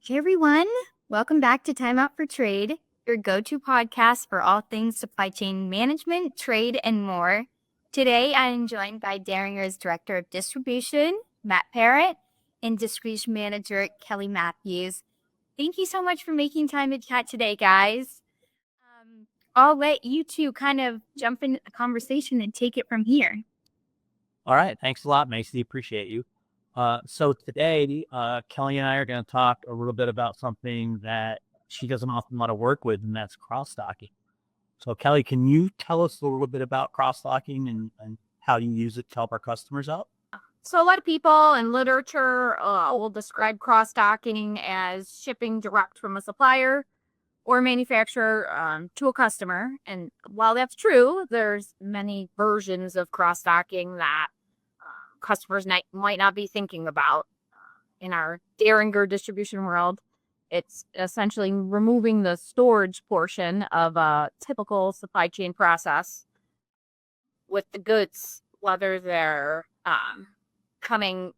Hey everyone, welcome back to Time Out for Trade, your go-to podcast for all things supply chain management, trade, and more. Today I am joined by Deringer's Director of Distribution, Matt Parrott, and Distribution Manager, Kelly Mathews. Thank you so much for making time to chat today, guys. I'll let you two kind of jump into the conversation and take it from here. All right. Thanks a lot, Macy. Appreciate you. So today, Kelly and I are going to talk a little bit about something that she doesn't often want to work with, and that's cross-stocking. So Kelly, can you tell us a little bit about cross-stocking and how you use it to help our customers out? So a lot of people in literature will describe cross-docking as shipping direct from a supplier or manufacturer to a customer. And while that's true, there's many versions of cross-docking that customers might not be thinking about. In our Deringer distribution world, it's essentially removing the storage portion of a typical supply chain process with the goods, whether they're coming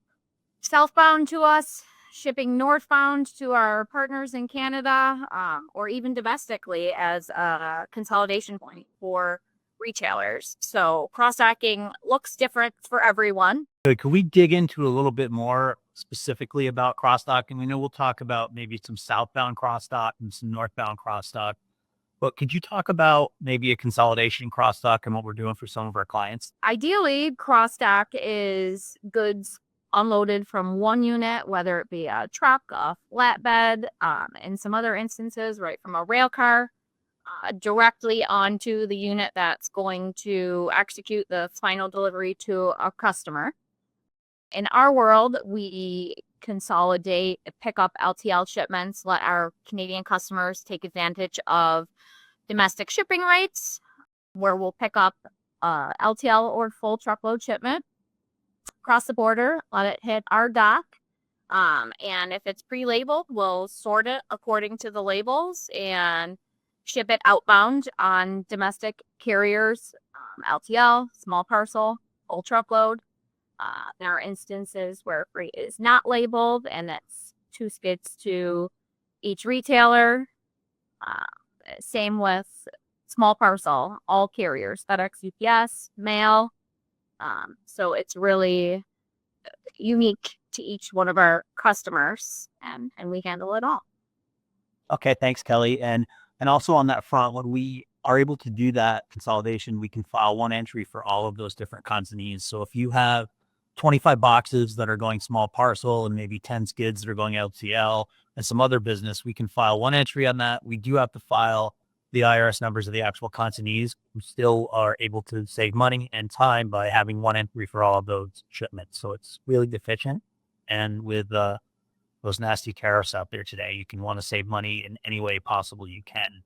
southbound to us, shipping northbound to our partners in Canada, or even domestically as a consolidation point for retailers. So cross-docking looks different for everyone. Good. Could we dig into a little bit more specifically about cross-docking? We know we'll talk about maybe some southbound cross-dock and some northbound cross-dock, but could you talk about maybe a consolidation cross-dock and what we're doing for some of our clients? Ideally, cross-dock is goods unloaded from one unit, whether it be a truck, a flatbed, in some other instances, right from a rail car, directly onto the unit that's going to execute the final delivery to a customer. In our world, we consolidate, pick up LTL shipments, let our Canadian customers take advantage of domestic shipping rates, where we'll pick up LTL or full truckload shipment, cross the border, let it hit our dock. And if it's pre-labeled, we'll sort it according to the labels and ship it outbound on domestic carriers, LTL, small parcel, full truckload. There are instances where freight is not labeled, and that's 2 skids to each retailer. Same with small parcel, all carriers, FedEx, UPS, mail. So it's really unique to each one of our customers, and we handle it all. Okay, thanks, Kelly. And also on that front, when we are able to do that consolidation, we can file one entry for all of those different kinds of needs. So if you have 25 boxes that are going small parcel and maybe 10 skids that are going LTL and some other business, we can file one entry on that. We do have to file the IRS numbers of the actual consignees. We still are able to save money and time by having one entry for all of those shipments. So it's really efficient. And with those nasty tariffs out there today, you can want to save money in any way possible you can.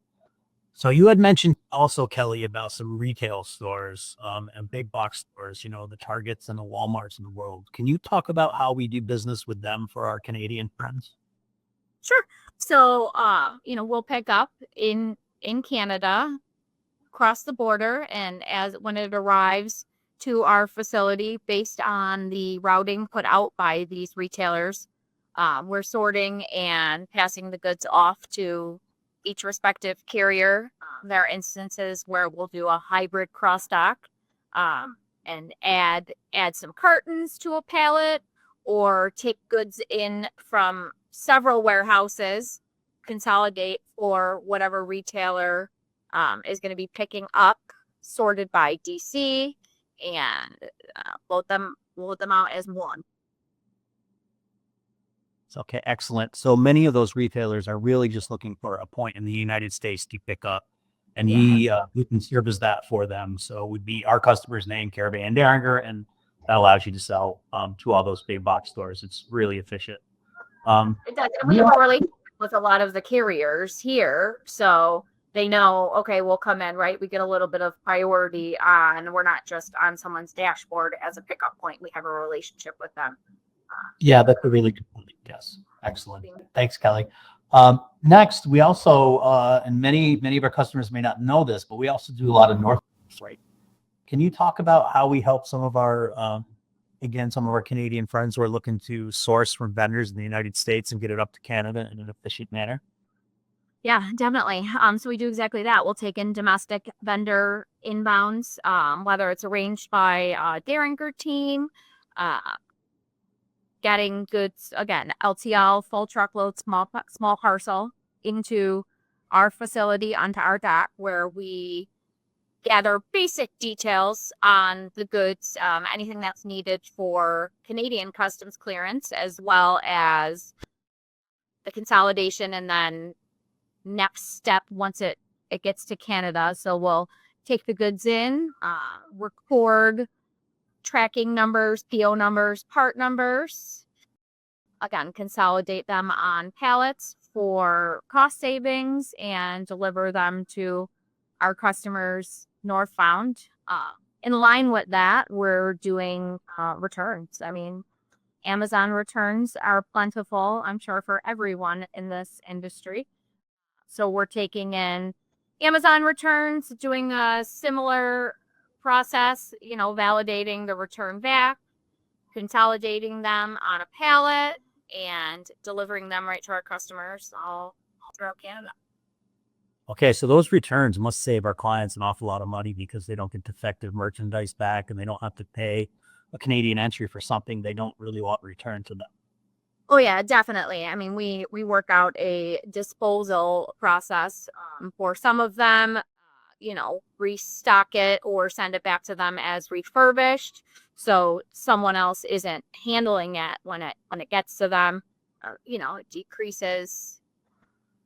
So you had mentioned also, Kelly, about some retail stores and big box stores, the Targets and the Walmarts in the world. Can you talk about how we do business with them for our Canadian friends? Sure. So, we'll pick up in Canada, cross the border, and when it arrives to our facility, based on the routing put out by these retailers, we're sorting and passing the goods off to each respective carrier. There are instances where we'll do a hybrid cross-dock and add some cartons to a pallet, or take goods in from several warehouses, consolidate for whatever retailer is going to be picking up, sorted by DC, and load them out as one. Okay, excellent. So many of those retailers are really just looking for a point in the United States to pick up, and we can serve as that for them. So it would be our customer's name, Caravan Deringer, and that allows you to sell to all those big box stores. It's really efficient. It does. We have a relationship with a lot of the carriers here, so they know, okay, we'll come in, right? We get a little bit of priority on, we're not just on someone's dashboard as a pickup point. We have a relationship with them. Yeah, that's a really good point. Yes. Excellent. Thanks, Kelly. Next, we also, and many of our customers may not know this, but we also do a lot of north freight. Can you talk about how we help some of our again, some of our Canadian friends who are looking to source from vendors in the United States and get it up to Canada in an efficient manner. Yeah, definitely. So we do exactly that. We'll take in domestic vendor inbounds, whether it's arranged by Deringer team, uh, getting goods, again, LTL, full truckload, small parcel into our facility onto our dock, where we gather basic details on the goods, anything that's needed for Canadian customs clearance, as well as the consolidation, and then next step once it gets to Canada. So we'll take the goods in, record tracking numbers, PO numbers, part numbers. Again, consolidate them on pallets for cost savings and deliver them to our customers northbound. In line with that, we're doing returns. I mean, Amazon returns are plentiful, I'm sure, for everyone in this industry. So we're taking in Amazon returns, doing a similar process, validating the return back, consolidating them on a pallet, and delivering them right to our customers all throughout Canada. Okay, so those returns must save our clients an awful lot of money because they don't get defective merchandise back and they don't have to pay a Canadian entry for something they don't really want returned to them. Oh yeah, definitely. I mean, we work out a disposal process for some of them, restock it or send it back to them as refurbished, so someone else isn't handling it when it gets to them. It decreases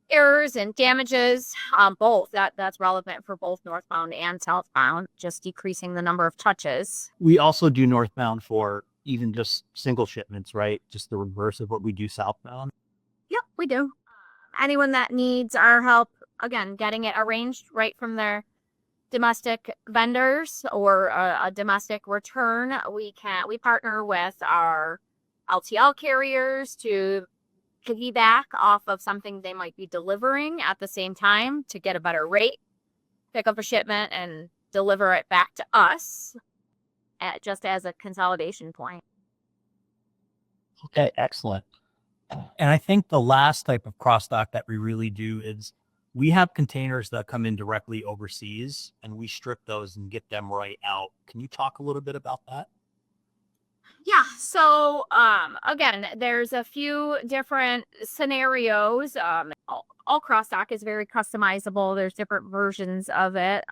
errors and damages. Both that's relevant for both northbound and southbound, just decreasing the number of touches. We also do northbound for even just single shipments, right? Just the reverse of what we do southbound. Yep, we do. Anyone that needs our help, again, getting it arranged right from their domestic vendors or a domestic return, we partner with our LTL carriers to piggyback off of something they might be delivering at the same time to get a better rate, pick up a shipment and deliver it back to us just as a consolidation point. Okay, excellent. And I think the last type of cross dock that we really do is we have containers that come in directly overseas and we strip those and get them right out. Can you talk a little bit about that? Yeah. So, again, there's a few different scenarios. All cross dock is very customizable. There's different versions of it.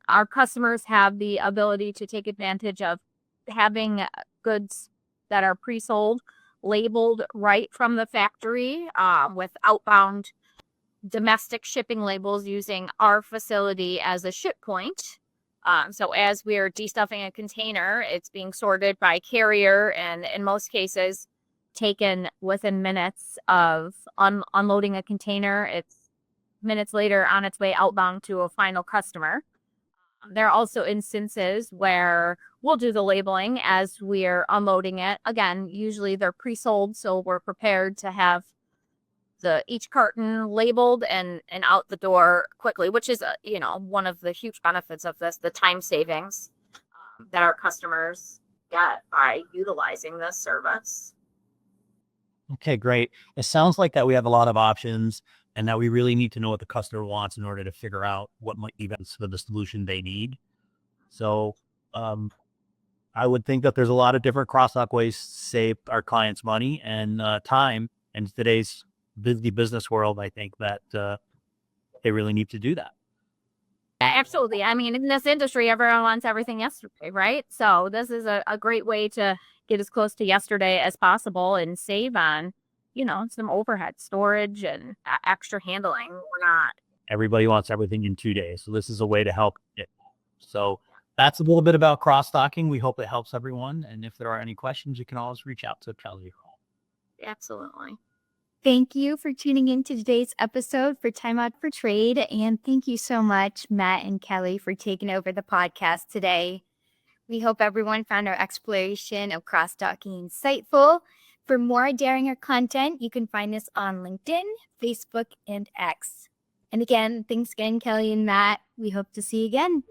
Our customers have the ability to take advantage of having goods that are pre-sold labeled right from the factory, with outbound domestic shipping labels using our facility as a ship point. So as we're destuffing a container, it's being sorted by carrier and in most cases taken within minutes of unloading a container. It's minutes later on its way outbound to a final customer. There are also instances where we'll do the labeling as we're unloading it. Again, usually they're pre-sold, so we're prepared to have each carton labeled and out the door quickly, which is one of the huge benefits of this, the time savings that our customers get by utilizing this service. Okay, great. It sounds like that we have a lot of options and that we really need to know what the customer wants in order to figure out what might be best for the solution they need. So I would think that there's a lot of different cross-dock ways to save our clients money and time. And in today's busy business world, I think that they really need to do that. Absolutely. I mean, in this industry, everyone wants everything yesterday, right? So this is a great way to get as close to yesterday as possible and save on, some overhead storage and extra handling. We're not. Everybody wants everything in 2 days. So this is a way to help it. So that's a little bit about cross-docking. We hope it helps everyone. And if there are any questions, you can always reach out to Kelly. Absolutely. Thank you for tuning in to today's episode for Time Out for Trade. And thank you so much, Matt and Kelly, for taking over the podcast today. We hope everyone found our exploration of cross-docking insightful. For more Deringer content, you can find us on LinkedIn, Facebook, and X. And again, thanks again, Kelly and Matt. We hope to see you again.